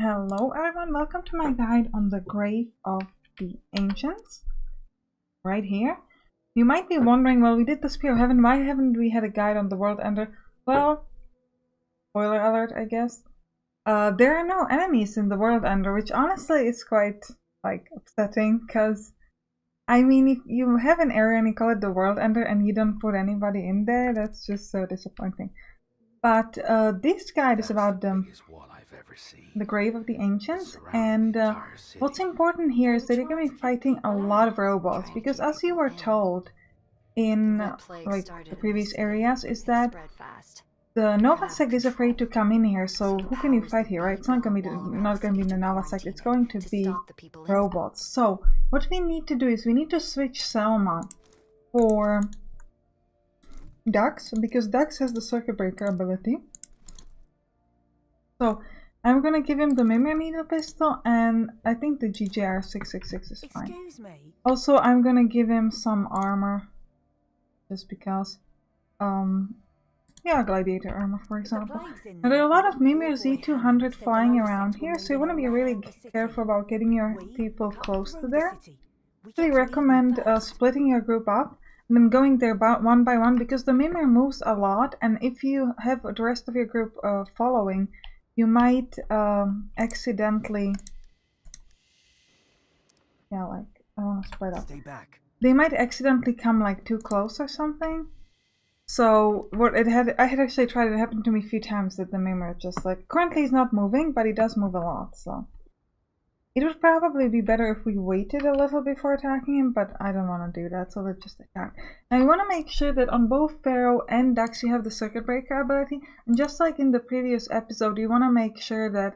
Hello everyone, welcome to my guide on the grave of the ancients, right here. You might be wondering, well, we did the Spear of Heaven, why haven't we had a guide on the World Ender? Well, spoiler alert, I guess. There are no enemies in the World Ender, which honestly is quite, upsetting, because, I mean, if you have an area and you call it the World Ender and you don't put anybody in there, that's just so disappointing. But this guide is about the grave of the ancients, and what's important here is that you're going to be fighting a lot of robots, because as you were told in the previous areas, is that the Nova sect is afraid to come in here. So who can you fight here, right? It's not going to be the Nova sect. It's going to be robots. So what we need to do is we need to switch Selma for Dux, because Dux has the circuit breaker ability. So I'm gonna give him the Mimir Needle Pistol, and I think the GJR 666 is fine. Also, I'm gonna give him some armor, just because. Yeah, Gladiator armor, for example. Now, there are a lot of Mimir Z200 flying around here, so you want to be really careful about getting your people close to there. I really recommend splitting your group up and then going there one by one, because the Mimir moves a lot, and if you have the rest of your group following, you might accidentally, split up. Stay back. They might accidentally come too close or something. So I had actually tried it. It happened to me a few times that the Mimir just currently he's not moving, but he does move a lot. So it would probably be better if we waited a little before attacking him, but I don't want to do that, so let's just attack. Now you want to make sure that on both Pharaoh and Dux you have the Circuit Breaker ability, and just like in the previous episode, you want to make sure that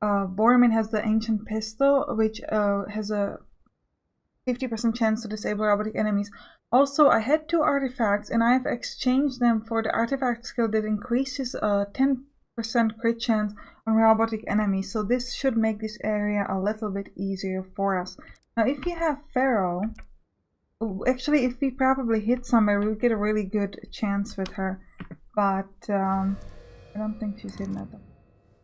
Bormin has the Ancient Pistol, which has a 50% chance to disable robotic enemies. Also, I had 2 artifacts, and I have exchanged them for the artifact skill that increases 10% crit chance on robotic enemies, so this should make this area a little bit easier for us. Now if you have Pharaoh, actually if we probably hit somebody, we would get a really good chance with her, but I don't think she's hitting that though.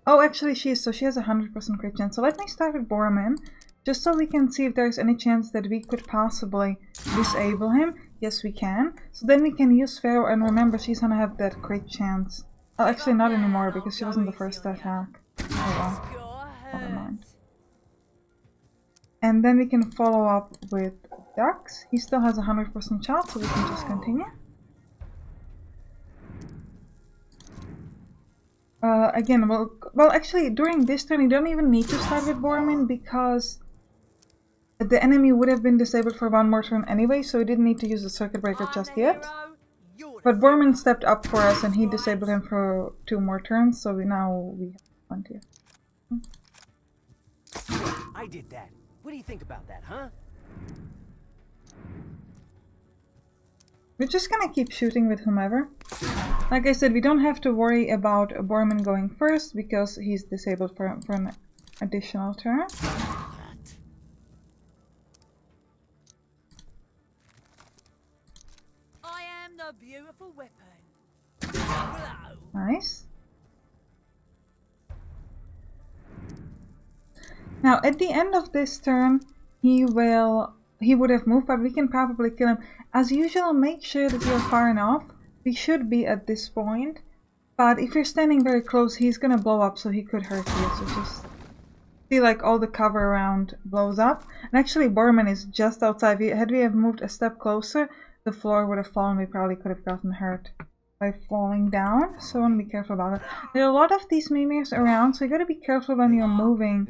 Oh, actually she is, so she has a 100% crit chance. So let me start with Bormin, just so we can see if there's any chance that we could possibly disable him. Yes, we can. So then we can use Pharaoh, and remember, she's gonna have that crit chance. Oh, actually not anymore, because she wasn't the first to attack. Oh well, never mind. And then we can follow up with Dux. He still has a 100% shot, so we can just continue. Again, well, actually, during this turn, you don't even need to start with Bormin, because the enemy would have been disabled for 1 more turn anyway, so we didn't need to use the Circuit Breaker just yet. But Bormin stepped up for us, and he disabled him for 2 more turns, so we have plenty. I did that. What do you think about that, huh? We're just gonna keep shooting with whomever. Like I said, we don't have to worry about Bormin going first, because he's disabled for an additional turn. I am the beautiful weapon. Nice. Now at the end of this turn, he would have moved, but we can probably kill him. As usual, make sure that you're far enough. We should be at this point, but if you're standing very close, he's gonna blow up, so he could hurt you. So just see, all the cover around blows up. And actually Bormin is just outside. Had we have moved a step closer, the floor would have fallen. We probably could have gotten hurt by falling down, so I want to be careful about it. There are a lot of these Mimirs around, so you gotta be careful when you're moving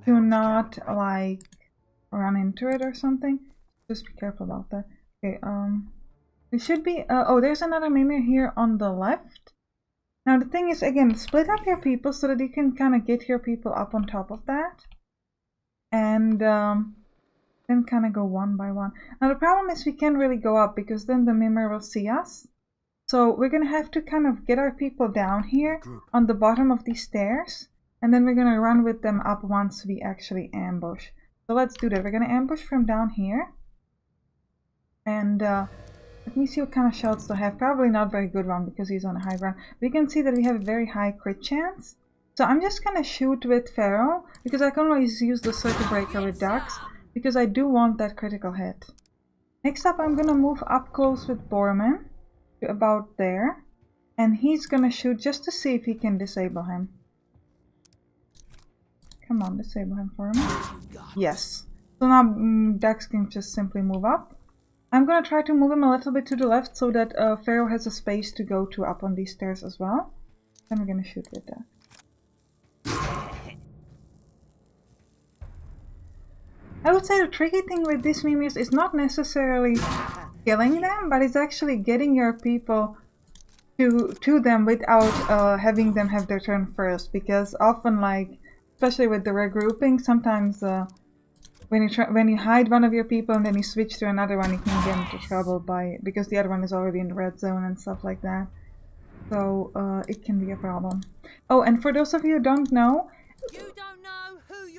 to not run into it or something. Just be careful about that. Okay, it should be oh, there's another Mimir here on the left. Now the thing is, again, split up your people so that you can kind of get your people up on top of that, and then kind of go one by one. Now the problem is we can't really go up, because then the Mimir will see us. So we're gonna have to kind of get our people down here on the bottom of these stairs, and then we're gonna run with them up once we actually ambush. So let's do that. We're gonna ambush from down here, and let me see what kind of shots they'll have. Probably not very good one, because he's on a high ground. We can see that we have a very high crit chance, So I'm just gonna shoot with Pharaoh, because I can always use the circuit breaker with ducks, because I do want that critical hit. Next up, I'm gonna move up close with Borman to about there, and he's gonna shoot just to see if he can disable him. Come on, disable him for me. Yes. So now Dax can just simply move up. I'm gonna try to move him a little bit to the left so that Pharaoh has a space to go to up on these stairs as well. Then we're gonna shoot with that. I would say the tricky thing with these mimics is not necessarily killing them, but it's actually getting your people to them without having them have their turn first. Because often, like, especially with the regrouping, sometimes when you hide one of your people and then you switch to another one, you can get into trouble because the other one is already in the red zone and stuff like that. So it can be a problem. Oh, and for those of you who don't know,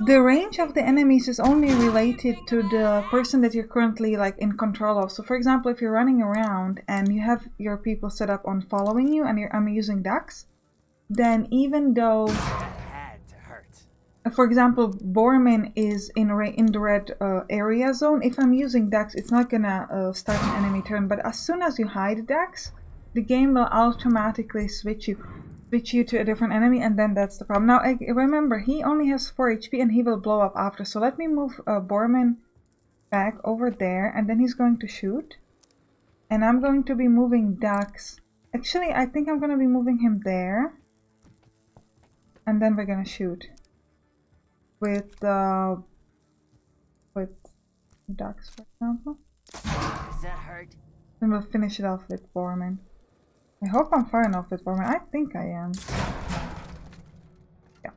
the range of the enemies is only related to the person that you're currently like in control of. So for example, if you're running around and you have your people set up on following you and I'm using ducks, then even though for example, Borman is in the red area zone, if I'm using ducks, it's not gonna start an enemy turn. But as soon as you hide ducks, the game will automatically switch you to a different enemy, and then that's the problem. Now, remember, he only has 4 HP and he will blow up after. So let me move Borman back over there, and then he's going to shoot. And I'm going to be moving ducks. Actually, I think I'm going to be moving him there. And then we're going to shoot. With ducks, for example. Does that hurt? Then we'll finish it off with Borman. I hope I'm far enough with Borman. I think I am. Yeah.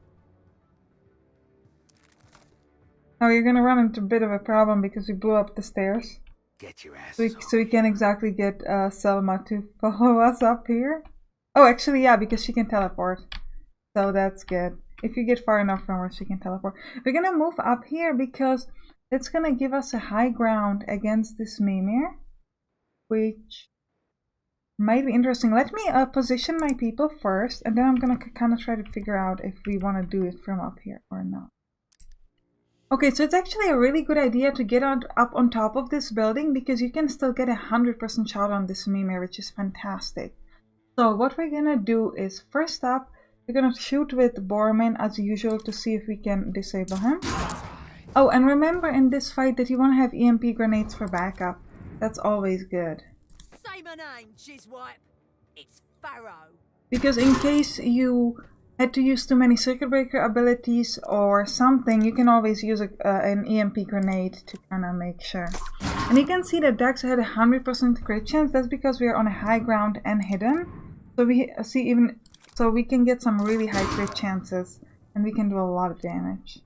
Now you're gonna run into a bit of a problem because we blew up the stairs. Get your ass. So we can't exactly get Selma to follow us up here. Oh, actually, yeah, because she can teleport. So that's good. If you get far enough from her, she can teleport. We're gonna move up here because it's gonna give us a high ground against this Mimir, which might be interesting. Let me position my people first, and then I'm gonna kind of try to figure out if we want to do it from up here or not. Okay, so it's actually a really good idea to get up on top of this building because you can still get 100% shot on this Mimir, which is fantastic. So what we're gonna do is, first up, we're gonna shoot with Borman as usual to see if we can disable him. Oh, and remember in this fight that you want to have EMP grenades for backup. That's always good. Say my name, Jizwipe. It's Pharaoh. Because in case you had to use too many circuit breaker abilities or something, you can always use an EMP grenade to kind of make sure. And you can see that Dax had 100% crit chance. That's because we are on a high ground and hidden. So we can get some really high crit chances, and we can do a lot of damage.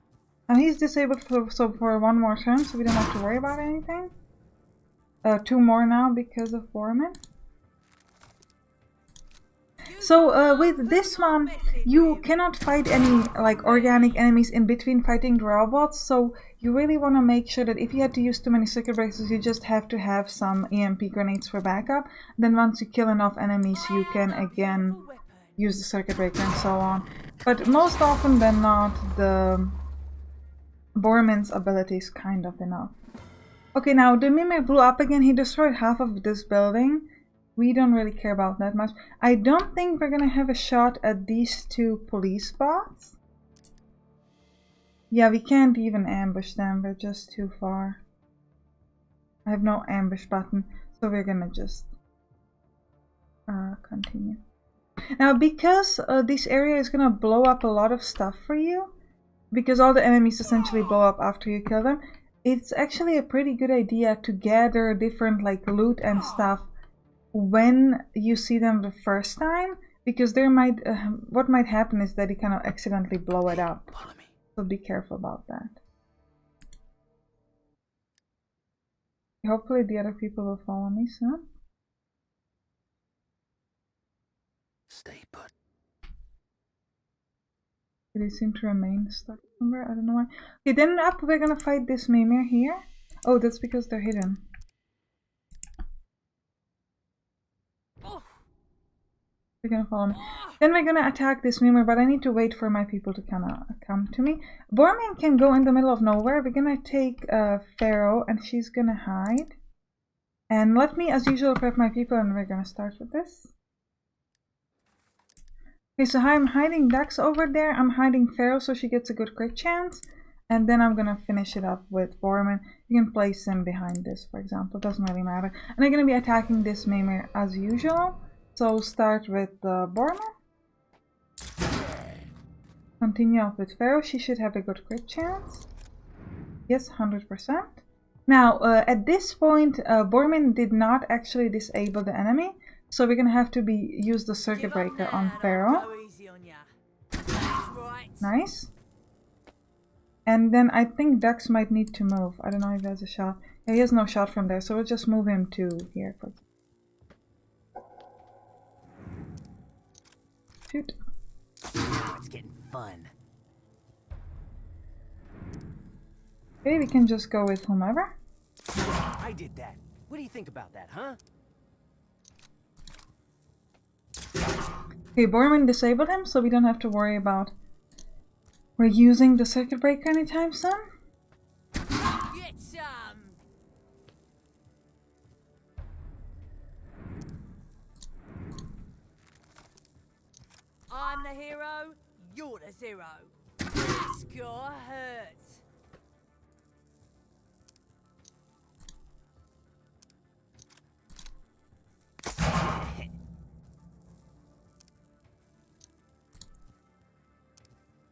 And he's disabled for one more turn, so we don't have to worry about anything. 2 more now because of Borman. So with this one, you cannot fight any like organic enemies in between fighting the robots. So you really want to make sure that if you had to use too many circuit breakers, you just have to have some EMP grenades for backup. Then once you kill enough enemies, you can again use the circuit breaker and so on. But most often than not, the Borman's ability is kind of enough. Okay, now the Mimir blew up again. He destroyed half of this building. We don't really care about that much. I don't think we're gonna have a shot at these 2 police bots. Yeah, we can't even ambush them. We're just too far. I have no ambush button, so we're gonna just continue. Now, because this area is gonna blow up a lot of stuff for you, because all the enemies essentially blow up after you kill them, it's actually a pretty good idea to gather different like loot and stuff when you see them the first time, because there might what might happen is that you kind of accidentally blow it up. So be careful about that. Hopefully the other people will follow me soon. Stay put. They seem to remain stuck somewhere. I don't know why. Okay, then up we're gonna fight this Mimir here. Oh, that's because they're hidden. They're gonna follow me. Then we're gonna attack this Mimir, but I need to wait for my people to come to me. Borman can go in the middle of nowhere. We're gonna take Pharaoh, and she's gonna hide. And let me, as usual, prep my people, and we're gonna start with this. Okay, so I'm hiding Dax over there. I'm hiding Pharaoh, so she gets a good crit chance. And then I'm gonna finish it up with Borman. You can place him behind this, for example. Doesn't really matter. And I'm gonna be attacking this Mimir as usual. So start with Borman. Continue off with Pharaoh. She should have a good crit chance. Yes, 100%. Now, at this point, Borman did not actually disable the enemy. So we're gonna have to use the circuit breaker on Pharaoh. Nice. And then I think Dax might need to move. I don't know if there's a shot. Yeah, he has no shot from there, so we'll just move him to here. Shoot. Now it's getting fun. Okay, we can just go with whomever. I did that. What do you think about that, huh? Okay, Borman disabled him, so we don't have to worry about using the circuit breaker anytime soon. Get some. I'm the hero, you're the zero. Score hurts.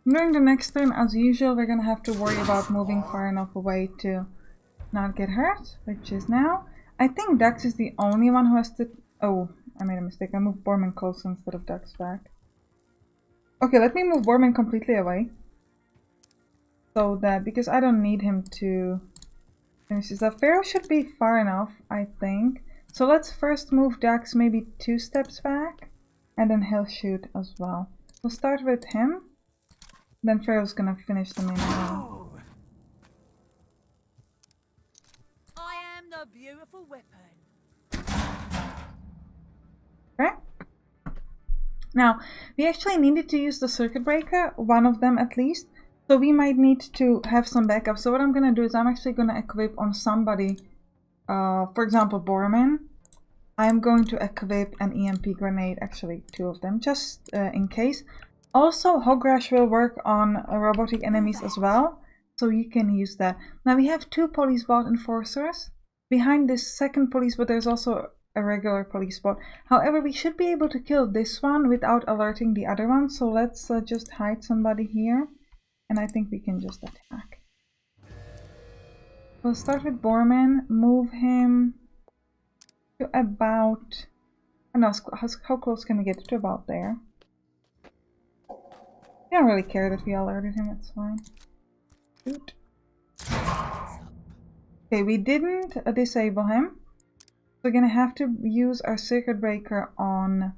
During the next turn, as usual, we're gonna have to worry about moving far enough away to not get hurt, which is now. I think Dax is the only one who has to... Oh, I made a mistake. I moved Borman closer instead of Dax back. Okay, let me move Borman completely away. So that, because I don't need him to finish this up. Pharaoh should be far enough, I think. So let's first move Dax maybe 2 steps back, and then he'll shoot as well. We'll start with him. Then Pharaoh's gonna finish the main round. I am the beautiful weapon. Okay. Now, we actually needed to use the circuit breaker, one of them at least. So we might need to have some backup. So what I'm gonna do is I'm actually gonna equip on somebody, for example, Borman. I'm going to equip an EMP grenade, actually 2 of them, just in case. Also, Hog Rush will work on robotic enemies as well, so you can use that. Now we have 2 police bot enforcers. Behind this second police bot there's also a regular police bot. However, we should be able to kill this one without alerting the other one, so let's just hide somebody here, and I think we can just attack. We'll start with Borman, move him to about... I don't know, how close can we get to about there? I don't really care that we alerted him, it's fine. Shoot. Okay, we didn't disable him. We're gonna have to use our circuit breaker on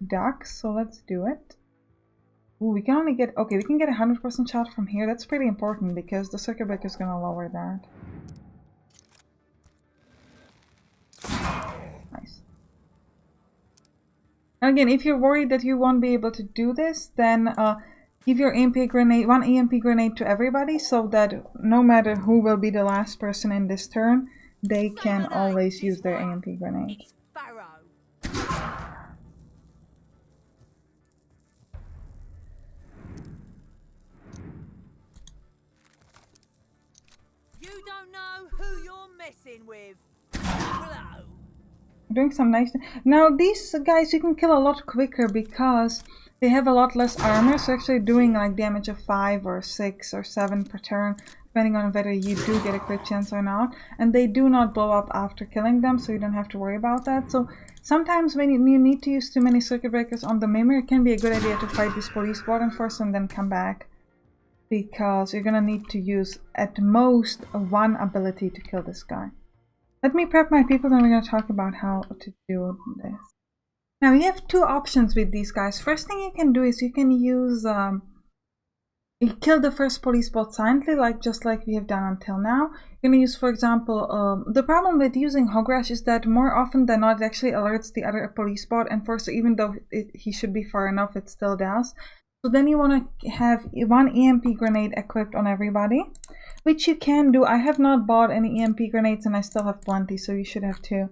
Dax, so let's do it. Ooh, we can only get... Okay, we can get a 100% shot from here. That's pretty important because the circuit breaker is gonna lower that. Nice. And again, if you're worried that you won't be able to do this, then give your EMP grenade, 1 EMP grenade to everybody, so that no matter who will be the last person in this turn, they can always use their EMP grenade. It's Pharaoh. You don't know who you're messing with. Blow. Doing some nice... Now these guys you can kill a lot quicker because they have a lot less armor, so actually doing like damage of 5 or 6 or 7 per turn, depending on whether you do get a crit chance or not. And they do not blow up after killing them, so you don't have to worry about that. So sometimes when you need to use too many circuit breakers on the Mimir, it can be a good idea to fight this police warden first and then come back. Because you're gonna need to use at most 1 ability to kill this guy. Let me prep my people, then we're gonna talk about how to do this. Now you have 2 options with these guys. First thing you can do is you can use you kill the first police bot silently, just like we have done until now. You're gonna use, for example, the problem with using Hog Rush is that more often than not it actually alerts the other police bot enforcer, even though he should be far enough, it still does. So then you want to have one EMP grenade equipped on everybody, which you can do. I have not bought any EMP grenades and I still have plenty, so you should have two.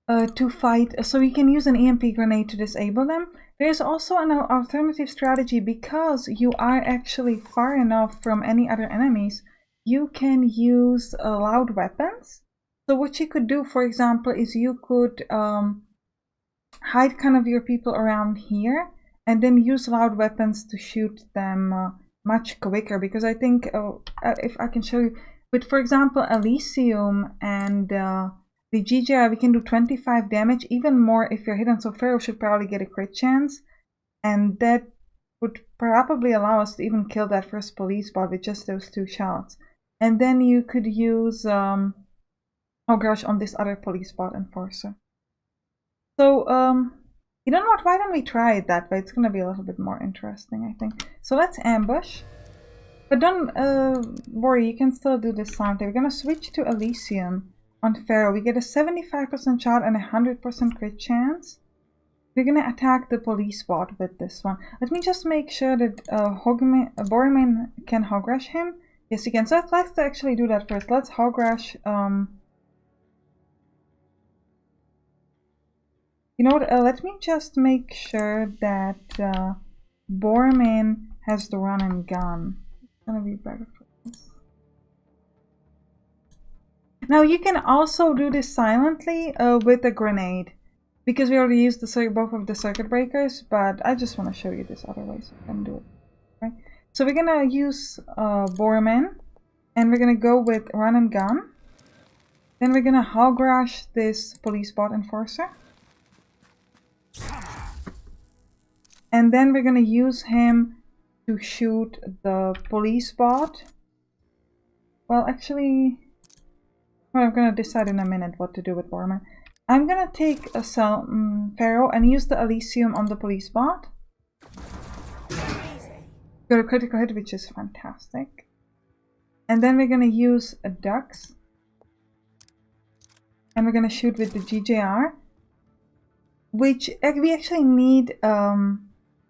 To fight, so you can use an EMP grenade to disable them. There's also an alternative strategy because you are actually far enough from any other enemies. You can use loud weapons. So what you could do, for example, is you could hide kind of your people around here and then use loud weapons to shoot them much quicker. Because I think, if I can show you, with, for example, Elysium and the GGR, we can do 25 damage, even more if you're hidden, so Pharaoh should probably get a crit chance. And that would probably allow us to even kill that first police bot with just those 2 shots. And then you could use Hog Rush on this other police bot enforcer. So, you know what, why don't we try it that way? It's gonna be a little bit more interesting, I think. So let's ambush. But don't worry, you can still do this silently. We're gonna switch to Elysium. On Pharaoh, we get a 75% shot and a 100% crit chance. We're gonna attack the police bot with this one. Let me just make sure that Borman can Hog Rush him. Yes, he can. So let's actually do that first. Let's Hog Rush. You know what? Let me just make sure that Borman has the run and gun. It's gonna be better for this. Now you can also do this silently with a grenade, because we already used both of the circuit breakers, but I just want to show you this other way so you can do it. Right? So we're gonna use Borman, and we're gonna go with run and gun. Then we're gonna Hog Rush this police bot enforcer. And then we're gonna use him to shoot the police bot. Well, actually, I'm gonna decide in a minute what to do with Borman. I'm gonna take a Pharaoh and use the Elysium on the police bot. Got a critical hit, which is fantastic. And then we're gonna use a Dux. And we're gonna shoot with the GJR. Which we actually need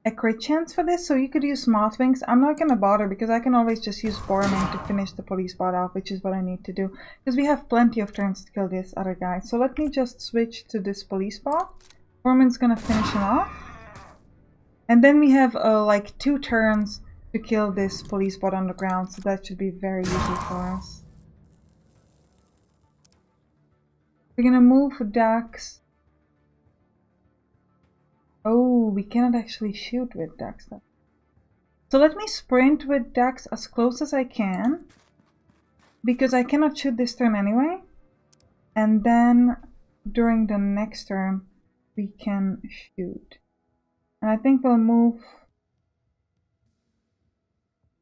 a crit chance for this, so you could use Moth Wings. I'm not gonna bother because I can always just use Borman to finish the police bot off, which is what I need to do. Because we have plenty of turns to kill this other guy. So let me just switch to this police bot. Borman's gonna finish him off. And then we have like 2 turns to kill this police bot on the ground, so that should be very easy for us. We're gonna move Dax. Oh, we cannot actually shoot with Dax. So let me sprint with Dax as close as I can, because I cannot shoot this turn anyway. And then during the next turn we can shoot. And I think we'll move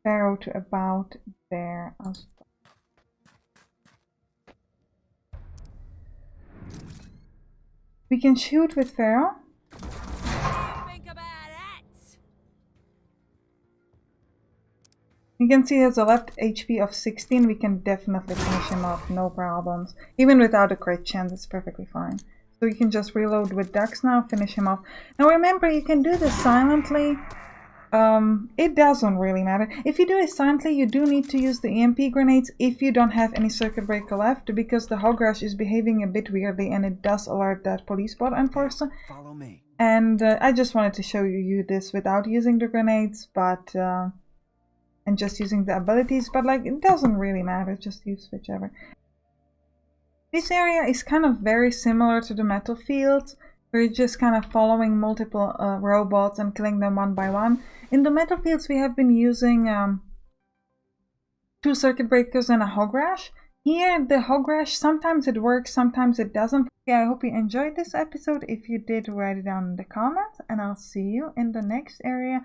Pharaoh to about there as well. We can shoot with Pharaoh. You can see he has a left HP of 16. We can definitely finish him off, no problems. Even without a crit chance, it's perfectly fine. So you can just reload with Dux now, finish him off. Now remember, you can do this silently. It doesn't really matter. If you do it silently, you do need to use the EMP grenades if you don't have any circuit breaker left, because the Hog Rush is behaving a bit weirdly and it does alert that police bot enforcer. Follow me. And I just wanted to show you this without using the grenades, but and just using the abilities, but like it doesn't really matter, just use whichever. This area is kind of very similar to the Metal Fields, where you're just kind of following multiple robots and killing them one by one. In the Metal Fields we have been using 2 circuit breakers and a Hog Rush. Here the Hog Rush, sometimes it works, sometimes it doesn't. Yeah, I hope you enjoyed this episode. If you did, write it down in the comments, and I'll see you in the next area.